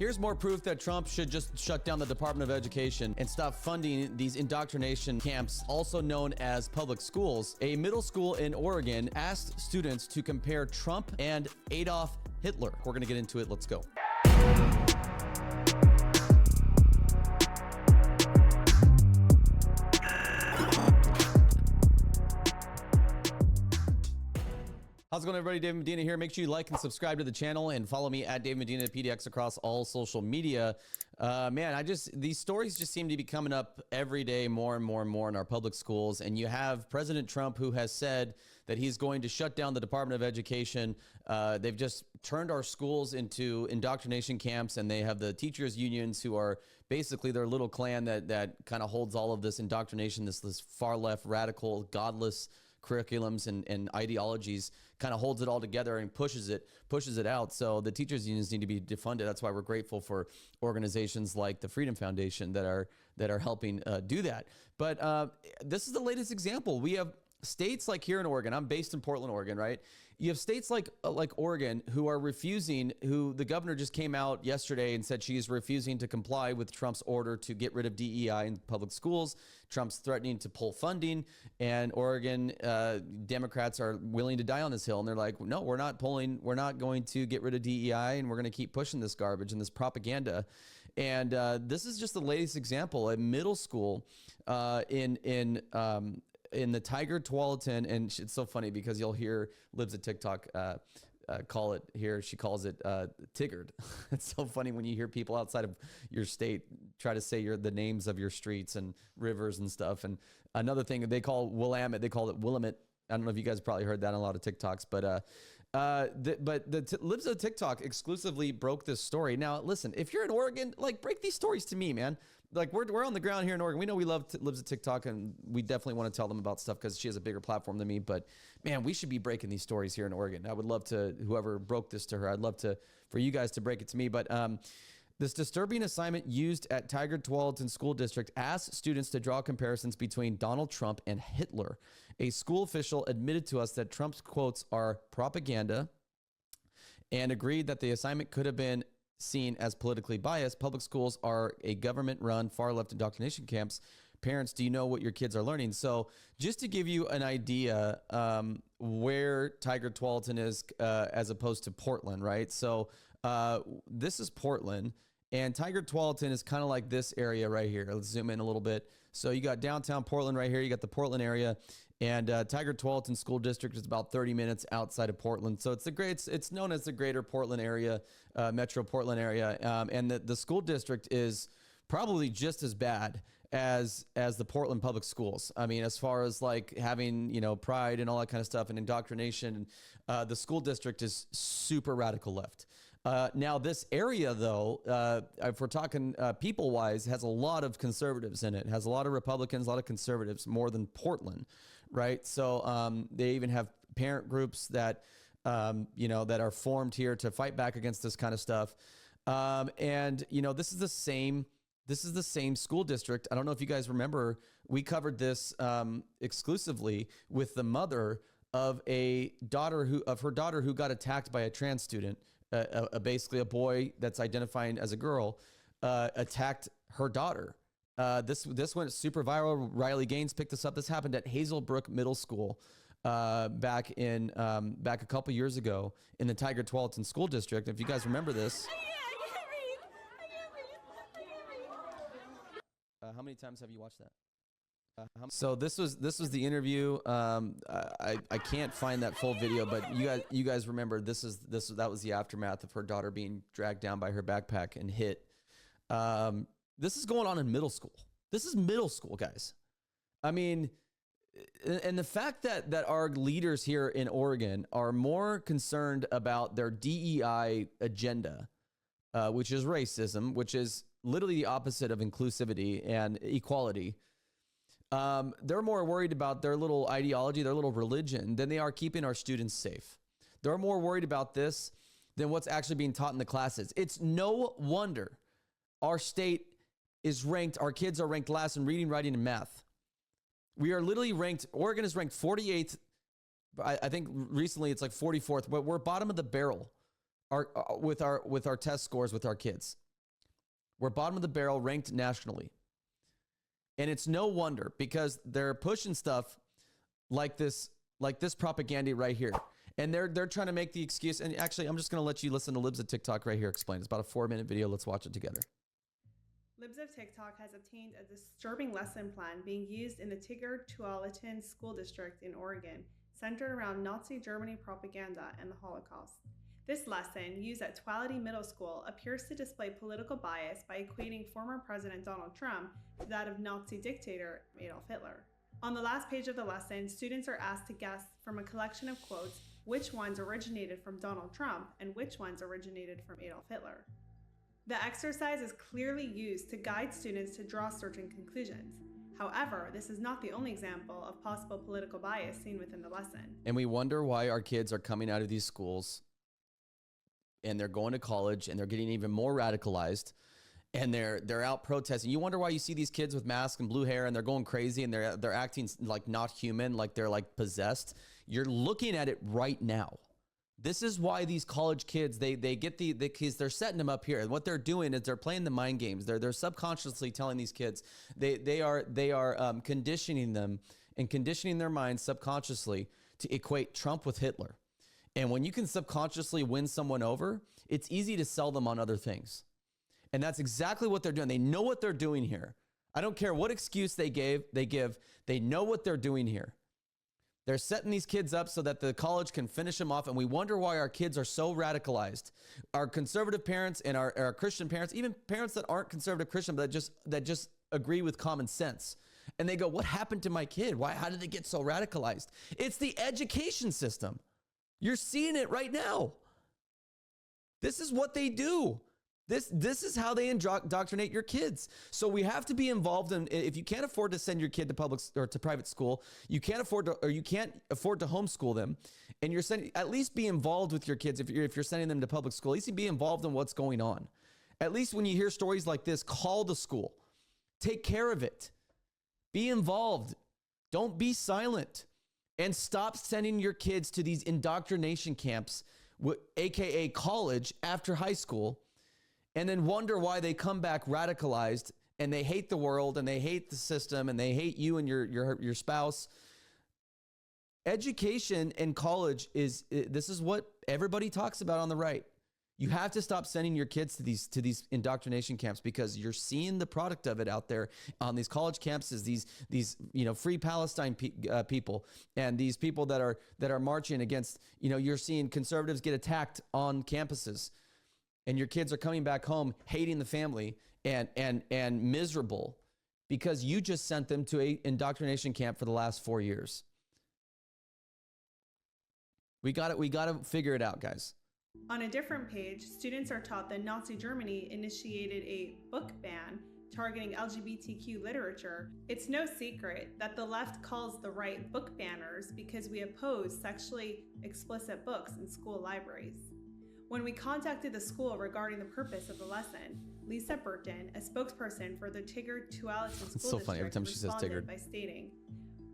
Here's more proof that Trump should just shut down the Department of Education and stop funding these indoctrination camps, also known as public schools. A middle school in Oregon asked students to compare Trump and Adolf Hitler. We're going to get into it. Let's go. How's it going, everybody? David Medina here. Make sure you like and subscribe to the channel and follow me at David Medina PDX across all social media. Man, these stories just seem to be coming up every day more and more and more in our public schools. And you have President Trump, who has said that he's going to shut down the Department of Education. They've just turned our schools into indoctrination camps, and they have the teachers unions who are basically their little clan that kind of holds all of this indoctrination, this far left, radical, godless curriculums and ideologies, kind of holds it all together and pushes it out. So the teachers unions need to be defunded. That's why we're grateful for organizations like the Freedom Foundation that are helping do that. But this is the latest example. We have states like here in Oregon. I'm based in Portland, Oregon, right? You have states like Oregon who are refusing, who the governor just came out yesterday and said she's refusing to comply with Trump's order to get rid of DEI in public schools. Trump's threatening to pull funding, and Oregon Democrats are willing to die on this hill. And they're like, no, we're not going to get rid of DEI, and we're going to keep pushing this garbage and this propaganda. And this is just the latest example. A middle school in the Tiger Tualatin, and it's so funny because you'll hear Libs at TikTok call it here. She calls it Tiggered. It's so funny when you hear people outside of your state try to say the names of your streets and rivers and stuff. And another thing they call Willamette, they call it Willamette. I don't know if you guys probably heard that in a lot of TikToks, but the Libs of TikTok exclusively broke this story. Now, listen, if you're in Oregon, like, break these stories to me, man. Like, we're on the ground here in Oregon. We know we love Libs of TikTok, and we definitely want to tell them about stuff because she has a bigger platform than me. But man, we should be breaking these stories here in Oregon. I would love to, whoever broke this to her, I'd love for you guys to break it to me. But this disturbing assignment used at Tiger Tualatin School District asked students to draw comparisons between Donald Trump and Hitler. A school official admitted to us that Trump's quotes are propaganda and agreed that the assignment could have been seen as politically biased. Public schools are a government-run, far-left indoctrination camps. Parents, do you know what your kids are learning? So just to give you an idea where Tiger Tualatin is as opposed to Portland, right? So this is Portland, and Tiger Tualatin is kind of like this area right here. Let's zoom in a little bit. So you got downtown Portland right here. You got the Portland area. And Tiger Tualatin School District is about 30 minutes outside of Portland. So it's known as the greater Portland area, metro Portland area. And the school district is probably just as bad as the Portland public schools. I mean, as far as like having, pride and all that kind of stuff and indoctrination, the school district is super radical left. Now, this area, though, if we're talking people-wise, has a lot of conservatives in it. It has a lot of Republicans, a lot of conservatives, more than Portland, right? So they even have parent groups that, that are formed here to fight back against this kind of stuff. And this is the same school district. I don't know if you guys remember, we covered this exclusively with the mother of her daughter who got attacked by a trans student. Basically a boy that's identifying as a girl attacked her daughter. This went super viral. Riley Gaines picked this up. This happened at Hazelbrook Middle School back a couple years ago in the Tiger Tualatin School District. If you guys remember this. How many times have you watched that? So this was the interview. I can't find that full video, but you guys remember that was the aftermath of her daughter being dragged down by her backpack and hit. This is going on in middle school. This is middle school, guys. I mean, and the fact that our leaders here in Oregon are more concerned about their DEI agenda, which is racism, which is literally the opposite of inclusivity and equality. They're more worried about their little ideology, their little religion, than they are keeping our students safe. They're more worried about this than what's actually being taught in the classes. It's no wonder our state is ranked, our kids are ranked last in reading, writing, and math. We are literally ranked, Oregon is ranked 48th. I think recently it's like 44th, but we're bottom of the barrel with our test scores with our kids. We're bottom of the barrel, ranked nationally. And it's no wonder, because they're pushing stuff like this propaganda right here. And they're trying to make the excuse. And actually, I'm just going to let you listen to Libs of TikTok right here explain. It's about a 4-minute video. Let's watch it together. Libs of TikTok has obtained a disturbing lesson plan being used in the Tler School District in Oregon, centered around Nazi Germany propaganda and the Holocaust. This lesson, used at Tuality Middle School, appears to display political bias by equating former President Donald Trump to that of Nazi dictator Adolf Hitler. On the last page of the lesson, students are asked to guess from a collection of quotes which ones originated from Donald Trump and which ones originated from Adolf Hitler. The exercise is clearly used to guide students to draw certain conclusions. However, this is not the only example of possible political bias seen within the lesson. And we wonder why our kids are coming out of these schools and they're going to college and they're getting even more radicalized and they're out protesting. You wonder why you see these kids with masks and blue hair and they're going crazy and they're acting like not human, like they're like possessed. You're looking at it right now. This is why these college kids, they get the kids, they're setting them up here. And what they're doing is they're playing the mind games. They're subconsciously telling these kids, they are conditioning them and conditioning their minds subconsciously to equate Trump with Hitler. And when you can subconsciously win someone over, it's easy to sell them on other things. And that's exactly what they're doing. They know what they're doing here. I don't care what excuse they give. They know what they're doing here. They're setting these kids up so that the college can finish them off. And we wonder why our kids are so radicalized. Our conservative parents and our Christian parents, even parents that aren't conservative Christian, but that just agree with common sense. And they go, what happened to my kid? How did they get so radicalized? It's the education system. You're seeing it right now. This is what they do. This is how they indoctrinate your kids. So we have to be involved in. If you can't afford to send your kid to public or to private school, you can't afford to homeschool them, and you're sending, at least be involved with your kids. If you're sending them to public school, at least be involved in what's going on. At least when you hear stories like this, call the school, take care of it, be involved. Don't be silent, and stop sending your kids to these indoctrination camps, aka college, after high school. And then wonder why they come back radicalized and they hate the world and they hate the system and they hate you and your spouse. Education in college this is what everybody talks about on the right. You have to stop sending your kids to these indoctrination camps, because you're seeing the product of it out there on these college campuses. These free Palestine people and these people that are marching against. You're seeing conservatives get attacked on campuses. And your kids are coming back home hating the family and miserable because you just sent them to an indoctrination camp for the last 4 years. We got to figure it out, guys. On a different page, students are taught that Nazi Germany initiated a book ban targeting LGBTQ literature. It's no secret that the left calls the right book banners because we oppose sexually explicit books in school libraries. When we contacted the school regarding the purpose of the lesson, Lisa Burton, a spokesperson for the Tigard Tualatin School It's so funny every time she says Tigard. By stating,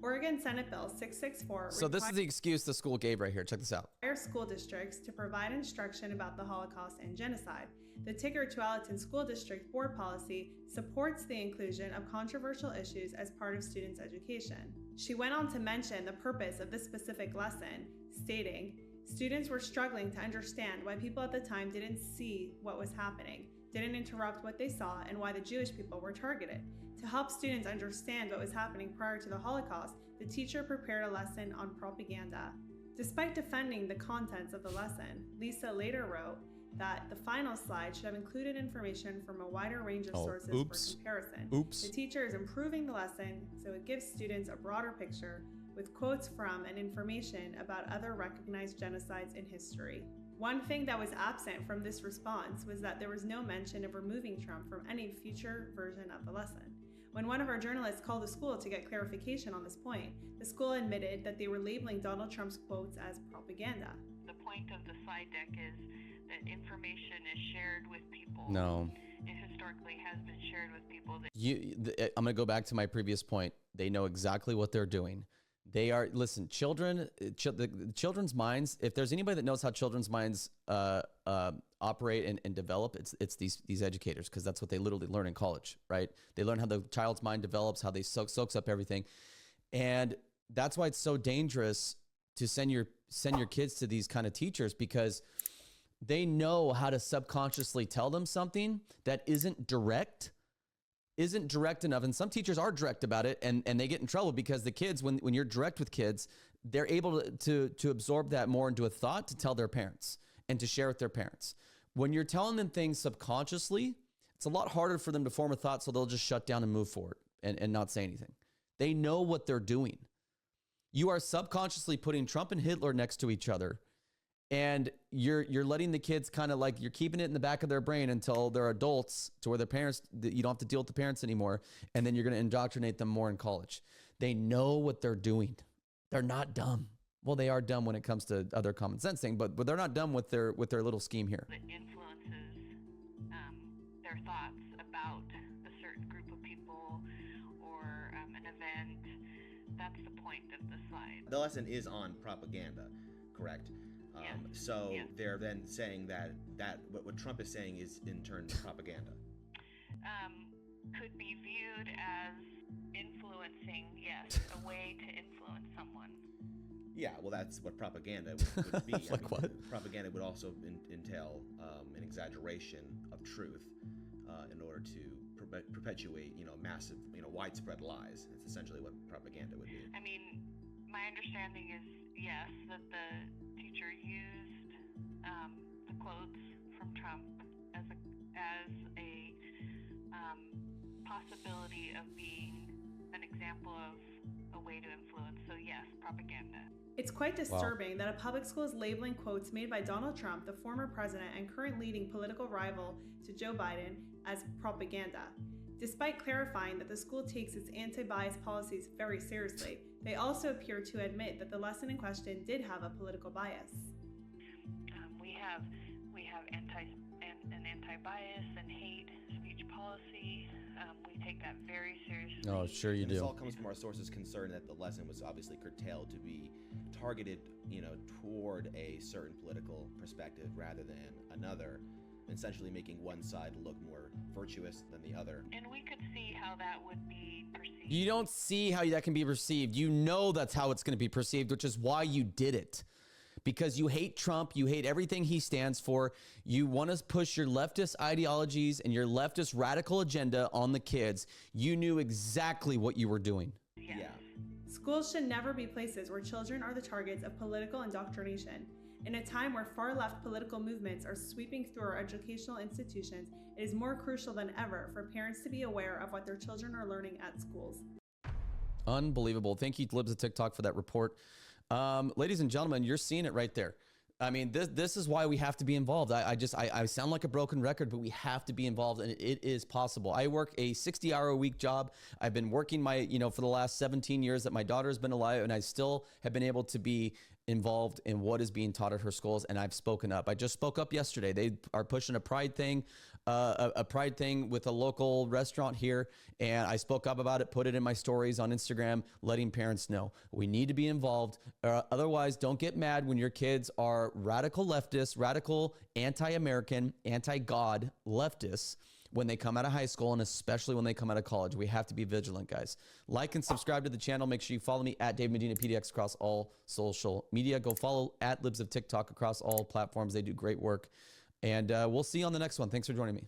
Oregon Senate Bill 664 So this is the excuse the school gave right here. Check this out. Requires school districts to provide instruction about the Holocaust and genocide. The Tigard Tualatin School District Board policy supports the inclusion of controversial issues as part of students' education. She went on to mention the purpose of this specific lesson, stating, students were struggling to understand why people at the time didn't see what was happening, didn't interrupt what they saw, and why the Jewish people were targeted. To help students understand what was happening prior to the Holocaust, the teacher prepared a lesson on propaganda. Despite defending the contents of the lesson, Lisa later wrote that the final slide should have included information from a wider range of sources for comparison. The teacher is improving the lesson so it gives students a broader picture with quotes from and information about other recognized genocides in history. One thing that was absent from this response was that there was no mention of removing Trump from any future version of the lesson. When one of our journalists called the school to get clarification on this point, the school admitted that they were labeling Donald Trump's quotes as propaganda. The point of the slide deck is that information is shared with people. No. It historically has been shared with people. I'm going to go back to my previous point. They know exactly what they're doing. They are, listen, children, the children's minds, if there's anybody that knows how children's minds operate and develop, it's these educators, because that's what they literally learn in college, right? They learn how the child's mind develops, how they soaks up everything. And that's why it's so dangerous to send your kids to these kind of teachers, because they know how to subconsciously tell them something that isn't direct enough. And some teachers are direct about it, and they get in trouble, because the kids, when you're direct with kids, they're able to absorb that more into a thought to tell their parents and to share with their parents. When you're telling them things subconsciously, it's a lot harder for them to form a thought, so they'll just shut down and move forward and not say anything. They know what they're doing. You are subconsciously putting Trump and Hitler next to each other, and you're letting the kids kind of like, you're keeping it in the back of their brain until they're adults, to where their parents, you don't have to deal with the parents anymore. And then you're going to indoctrinate them more in college. They know what they're doing. They're not dumb. Well, they are dumb when it comes to other common sense thing, but they're not dumb with their little scheme here. That influences their thoughts about a certain group of people or an event. That's the point of the slide. The lesson is on propaganda, correct? Yes. So Yes. they're then saying that what Trump is saying is in turn propaganda. Could be viewed as influencing, yes, a way to influence someone. Yeah, well, that's what propaganda would be. Like what? Propaganda would also entail an exaggeration of truth in order to perpetuate, massive, widespread lies. It's essentially what propaganda would be. I mean, my understanding is, yes, that the teacher used the quotes from Trump as a possibility of being an example of a way to influence. So yes, propaganda. It's quite disturbing that a public school is labeling quotes made by Donald Trump, the former president and current leading political rival to Joe Biden, as propaganda. Despite clarifying that the school takes its anti-bias policies very seriously, they also appear to admit that the lesson in question did have a political bias. We have an anti-bias and hate speech policy. We take that very seriously. Oh, sure you And this do. all comes from our sources concerned that the lesson was obviously curtailed to be targeted, toward a certain political perspective rather than another, essentially making one side look more virtuous than the other. And we could see how that would be perceived. You don't see how that can be perceived. You know that's how it's going to be perceived, which is why you did it. Because you hate Trump, you hate everything he stands for. You want to push your leftist ideologies and your leftist radical agenda on the kids. You knew exactly what you were doing. Yes. Yeah. Schools should never be places where children are the targets of political indoctrination. In a time where far-left political movements are sweeping through our educational institutions, it is more crucial than ever for parents to be aware of what their children are learning at schools. Unbelievable. Thank you, Libs of TikTok, for that report. Ladies and gentlemen, you're seeing it right there. I mean, this is why we have to be involved. I sound like a broken record, but we have to be involved, and it is possible. I work a 60-hour-a-week job. I've been working for the last 17 years that my daughter has been alive, and I still have been able to be involved in what is being taught at her schools, and I've spoken up. I just spoke up yesterday. They are pushing a pride thing with a local restaurant here, and I spoke up about it, put it in my stories on Instagram, letting parents know we need to be involved. Otherwise, don't get mad when your kids are radical leftists, radical anti-American, anti-God leftists when they come out of high school, and especially when they come out of college. We have to be vigilant, guys. Like and subscribe to the channel. Make sure you follow me at Dave Medina PDX across all social media. Go follow at Libs of TikTok across all platforms. They do great work. And we'll see you on the next one. Thanks for joining me.